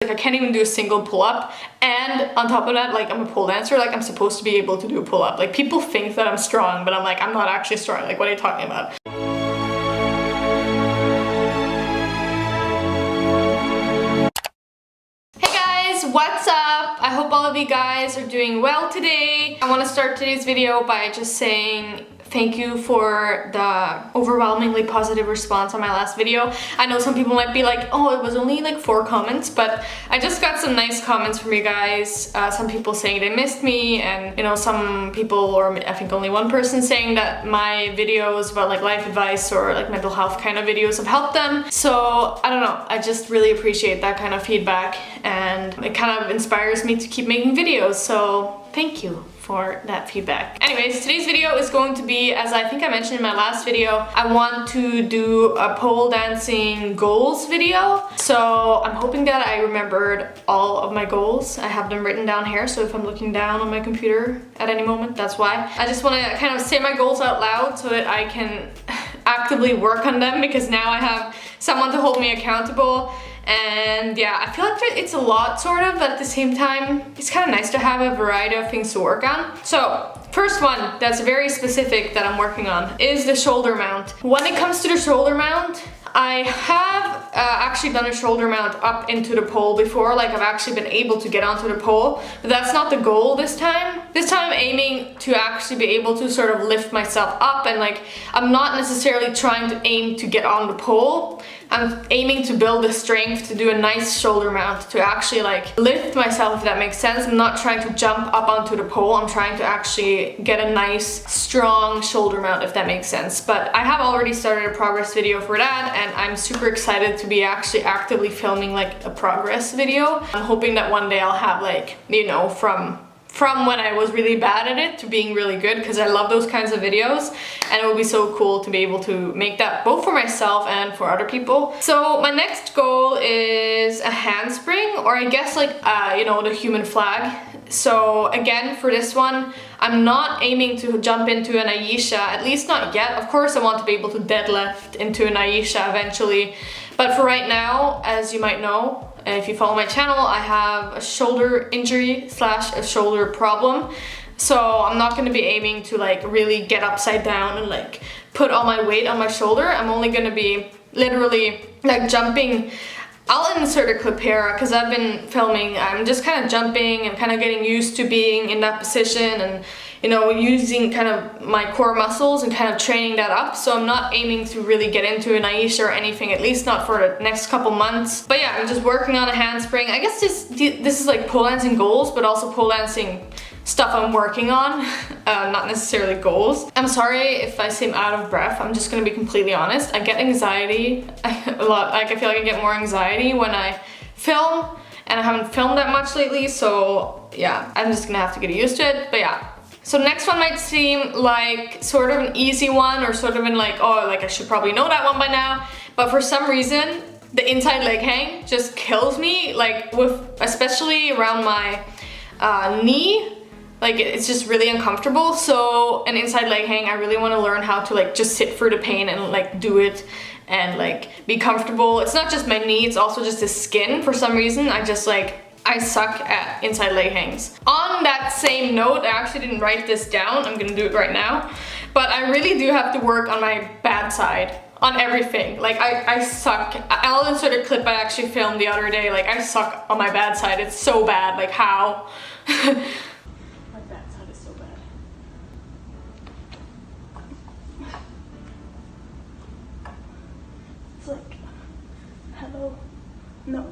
Like I can't even do a single pull-up, and on top of that, like I'm a pole dancer, like I'm supposed to be able to do a pull-up. Like people think that I'm strong, but I'm like, I'm not actually strong. Like what are you talking about? Hey guys, what's up? I hope all of you guys are doing well today. I want to start today's video by just saying thank you for the overwhelmingly positive response on my last video. I know some people might be like, oh, it was only like 4 comments, but I just got some nice comments from you guys. Some people saying they missed me, and you know, some people, or I think only one person, saying that my videos about like life advice or like mental health kind of videos have helped them. So I don't know, I just really appreciate that kind of feedback, and it kind of inspires me to keep making videos, so thank you for that feedback. Anyways, today's video is going to be, as I think I mentioned in my last video, I want to do a pole dancing goals video. So I'm hoping that I remembered all of my goals. I have them written down here, so if I'm looking down on my computer at any moment, that's why. I just want to kind of say my goals out loud so that I can actively work on them, because now I have someone to hold me accountable. And yeah, I feel like it's a lot sort of, but at the same time, it's kind of nice to have a variety of things to work on. So first one that's very specific that I'm working on is the shoulder mount. When it comes to the shoulder mount, I have actually done a shoulder mount up into the pole before, like I've actually been able to get onto the pole, but that's not the goal this time. This time I'm aiming to actually be able to sort of lift myself up, and like I'm not necessarily trying to aim to get on the pole. I'm aiming to build the strength to do a nice shoulder mount, to actually like lift myself, if that makes sense. I'm not trying to jump up onto the pole, I'm trying to actually get a nice strong shoulder mount, if that makes sense. But I have already started a progress video for that, and I'm super excited to be actually actively filming like a progress video. I'm hoping that one day I'll have like, you know, from when I was really bad at it to being really good, because I love those kinds of videos, and it would be so cool to be able to make that both for myself and for other people. So my next goal is a handspring, or I guess like you know, the human flag. So again, for this one, I'm not aiming to jump into an Aisha, at least not yet. Of course I want to be able to deadlift into an Aisha eventually, but for right now, as you might know, and if you follow my channel, I have a shoulder injury / a shoulder problem. So I'm not going to be aiming to like really get upside down and like put all my weight on my shoulder. I'm only going to be literally like jumping. I'll insert a clip here because I've been filming. I'm just kind of jumping and kind of getting used to being in that position, and you know, using kind of my core muscles and kind of training that up. So I'm not aiming to really get into an Aisha or anything, at least not for the next couple months. But yeah, I'm just working on a handspring. I guess this is like pole dancing goals, but also pole dancing stuff I'm working on, not necessarily goals. I'm sorry if I seem out of breath. I'm just gonna be completely honest. I get anxiety a lot. Like I feel like I get more anxiety when I film, and I haven't filmed that much lately. So yeah, I'm just gonna have to get used to it. But yeah. So next one might seem like sort of an easy one, or sort of in like, oh, like I should probably know that one by now. But for some reason, the inside leg hang just kills me, like especially around my knee. Like it's just really uncomfortable. So an inside leg hang, I really want to learn how to like just sit through the pain and like do it and like be comfortable. It's not just my knee, it's also just the skin. For some reason, I suck at inside leg hangs. On that same note, I actually didn't write this down. I'm gonna do it right now. But I really do have to work on my bad side, on everything. Like I suck. I'll insert a clip I actually filmed the other day. Like I suck on my bad side. It's so bad. Like how? My bad side is so bad. It's like, hello, no.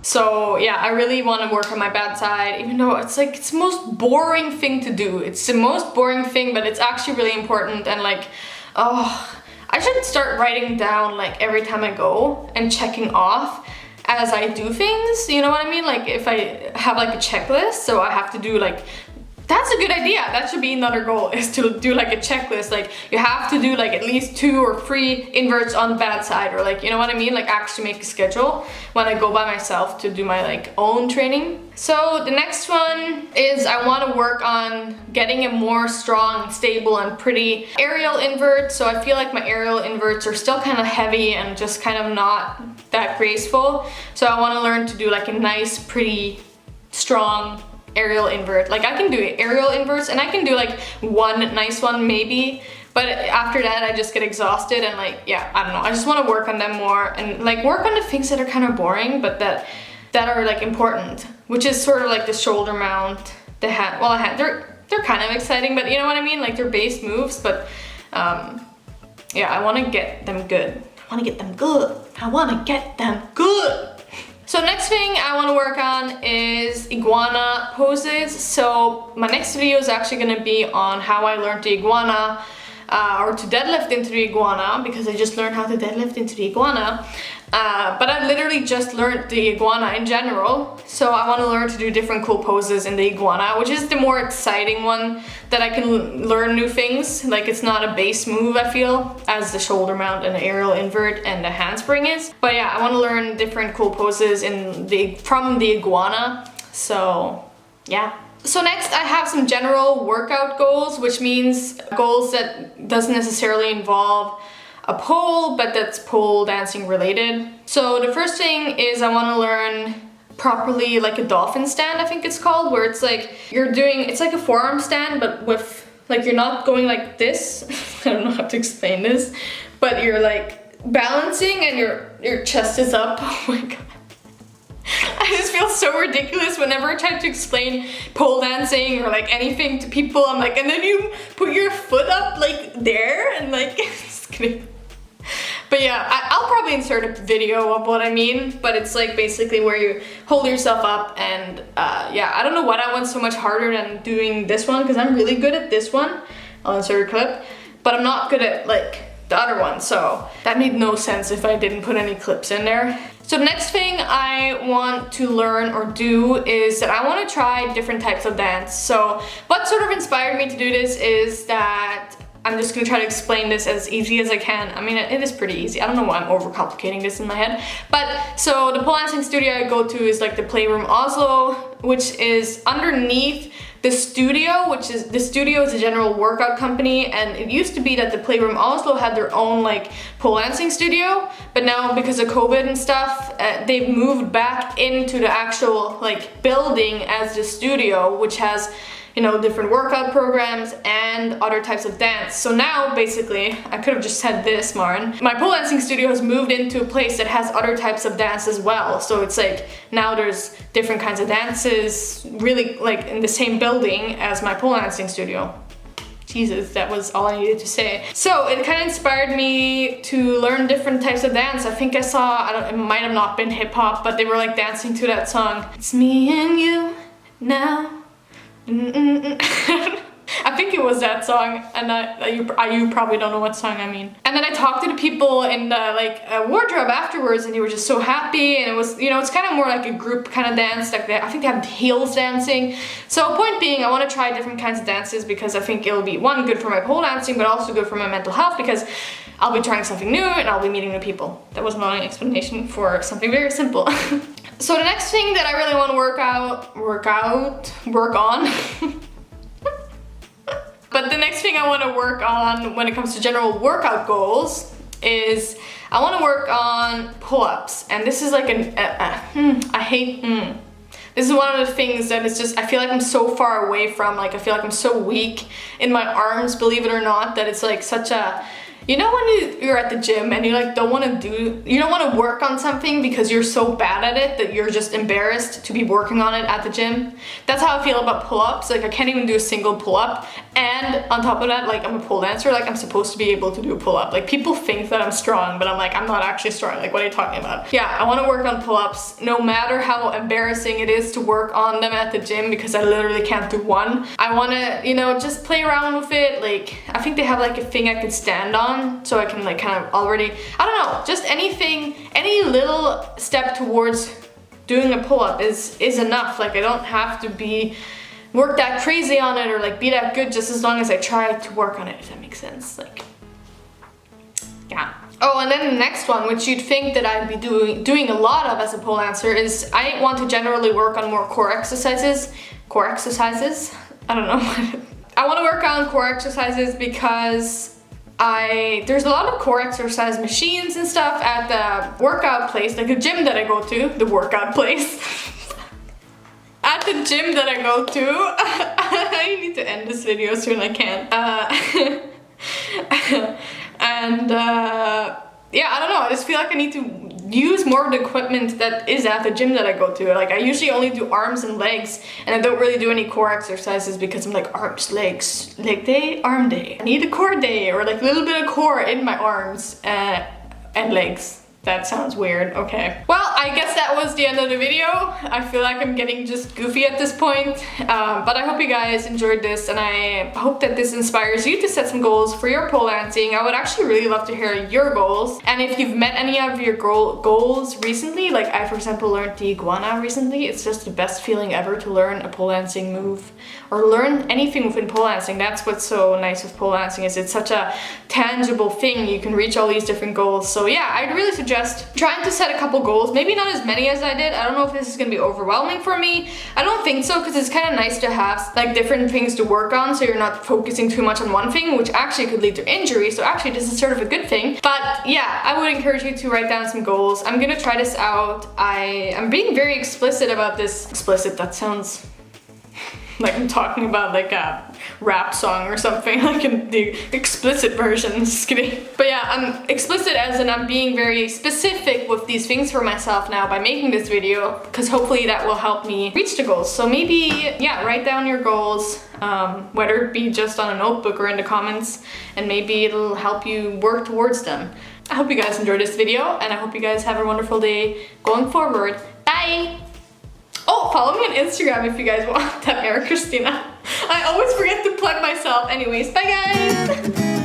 So yeah, I really want to work on my bad side, even though it's like, it's the most boring thing to do. It's the most boring thing, but it's actually really important. And like, oh, I should start writing down like every time I go and checking off as I do things, you know what I mean? Like if I have like a checklist, so I have to do like, that's a good idea. That should be another goal, is to do like a checklist. Like you have to do like at least 2 or 3 inverts on the bad side, or like, you know what I mean? Like actually make a schedule when I go by myself to do my like own training. So the next one is I want to work on getting a more strong, stable, and pretty aerial invert. So I feel like my aerial inverts are still kind of heavy and just kind of not that graceful. So I want to learn to do like a nice, pretty, strong aerial invert. Like I can do aerial inverts and I can do like one nice one maybe, but after that I just get exhausted and like, yeah, I don't know. I just want to work on them more and like work on the things that are kind of boring, but that are like important, which is sort of like the shoulder mount, the hand. Well, they're kind of exciting, but you know what I mean? Like they're base moves, but yeah, I want to get them good. I want to get them good. I want to get them good. So next thing I want to work on is iguana poses. So my next video is actually going to be on how I learned the iguana or to deadlift into the iguana, because I just learned how to deadlift into the iguana. But I literally just learned the iguana in general, so I want to learn to do different cool poses in the iguana, which is the more exciting one that I can learn new things. Like it's not a base move, I feel, as the shoulder mount and the aerial invert and the handspring is. But yeah, I want to learn different cool poses from the iguana, so yeah. So next I have some general workout goals, which means goals that doesn't necessarily involve a pole, but that's pole dancing related. So the first thing is I want to learn properly like a dolphin stand, I think it's called, where it's like it's like a forearm stand, but with like you're not going like this. I don't know how to explain this, but you're like balancing and your chest is up. Oh my god. I just feel so ridiculous whenever I try to explain pole dancing or like anything to people. I'm like, and then you put your foot up like there and like just kidding. But yeah, I'll probably insert a video of what I mean, but it's like basically where you hold yourself up and yeah, I don't know what I want so much harder than doing this one, because I'm really good at this one. I'll insert a clip, but I'm not good at like the other one, so that made no sense if I didn't put any clips in there. So the next thing I want to learn or do is that I want to try different types of dance. So what sort of inspired me to do this is that I'm just gonna try to explain this as easy as I can. I mean, it is pretty easy. I don't know why I'm overcomplicating this in my head. But so the pole dancing studio I go to is like the Playroom Oslo, which is underneath the studio, the studio is a general workout company, and it used to be that the Playroom Oslo had their own like pole dancing studio, but now because of COVID and stuff, they've moved back into the actual like building as the studio, which has, you know, different workout programs and other types of dance. So now basically, I could have just said this, Maren. My pole dancing studio has moved into a place that has other types of dance as well. So it's like, now there's different kinds of dances, really like in the same building as my pole dancing studio. Jesus, that was all I needed to say. So it kind of inspired me to learn different types of dance. I think I saw, it might have not been hip hop, but they were like dancing to that song. It's me and you now. I think it was that song, and you probably don't know what song I mean. And then I talked to the people in the like wardrobe afterwards, and they were just so happy. And it was, you know, it's kind of more like a group kind of dance. Like I think they have heels dancing. So point being, I want to try different kinds of dances because I think it'll be one, good for my pole dancing, but also good for my mental health, because I'll be trying something new and I'll be meeting new people. That was not an explanation for something very simple. So the next thing that I really want to work on but the next thing I want to work on when it comes to general workout goals is I want to work on pull-ups. And this is like this is one of the things that is just, I feel like I'm so far away from, like I feel like I'm so weak in my arms, believe it or not, that it's like such a, you know, when you're at the gym and you like don't want to work on something because you're so bad at it that you're just embarrassed to be working on it at the gym? That's how I feel about pull-ups. Like I can't even do a single pull-up, and on top of that, like I'm a pole dancer, like I'm supposed to be able to do a pull-up. Like people think that I'm strong, but I'm like, I'm not actually strong. Like what are you talking about? Yeah, I want to work on pull-ups no matter how embarrassing it is to work on them at the gym, because I literally can't do one. I want to, you know, just play around with it. Like I think they have like a thing I could stand on, so I can like kind of already, I don't know, just anything, any little step towards doing a pull-up is enough. Like I don't have to work that crazy on it or like be that good, just as long as I try to work on it, if that makes sense. Like, yeah. Oh, and then the next one, which you'd think that I'd be doing a lot of as a pole dancer, is I want to generally work on more core exercises. Core exercises? I don't know. I want to work on core exercises because there's a lot of core exercise machines and stuff at the workout place, like the gym that I go to, the workout place. At the gym that I go to. I need to end this video soon, I can't. Yeah, I don't know, I just feel like I need to use more of the equipment that is at the gym that I go to. Like, I usually only do arms and legs, and I don't really do any core exercises because I'm like, arms, legs, leg day, arm day. I need a core day, or like a little bit of core in my arms and legs. That sounds weird, okay. Well, I guess that was the end of the video. I feel like I'm getting just goofy at this point. But I hope you guys enjoyed this, and I hope that this inspires you to set some goals for your pole dancing. I would actually really love to hear your goals. And if you've met any of your goals recently, like I, for example, learned the Iguana recently. It's just the best feeling ever to learn a pole dancing move, or learn anything within pole dancing. That's what's so nice with pole dancing, is it's such a tangible thing. You can reach all these different goals. So yeah, I'd really suggest trying to set a couple goals, maybe not as many as I did. I don't know if this is gonna be overwhelming for me. I don't think so, because it's kind of nice to have like different things to work on, so you're not focusing too much on one thing, which actually could lead to injury. So actually this is sort of a good thing. But yeah, I would encourage you to write down some goals. I'm gonna try this out. I'm being very explicit about this. Explicit, that sounds like I'm talking about like a rap song or something, like in the explicit version. Just kidding. But yeah, I'm explicit as in I'm being very specific with these things for myself now by making this video, because hopefully that will help me reach the goals. So maybe, yeah, write down your goals, whether it be just on a notebook or in the comments, and maybe it'll help you work towards them. I hope you guys enjoyed this video, and I hope you guys have a wonderful day going forward. Bye! Oh, follow me on Instagram if you guys want that, Mary Christina. I always forget to plug myself. Anyways, bye guys!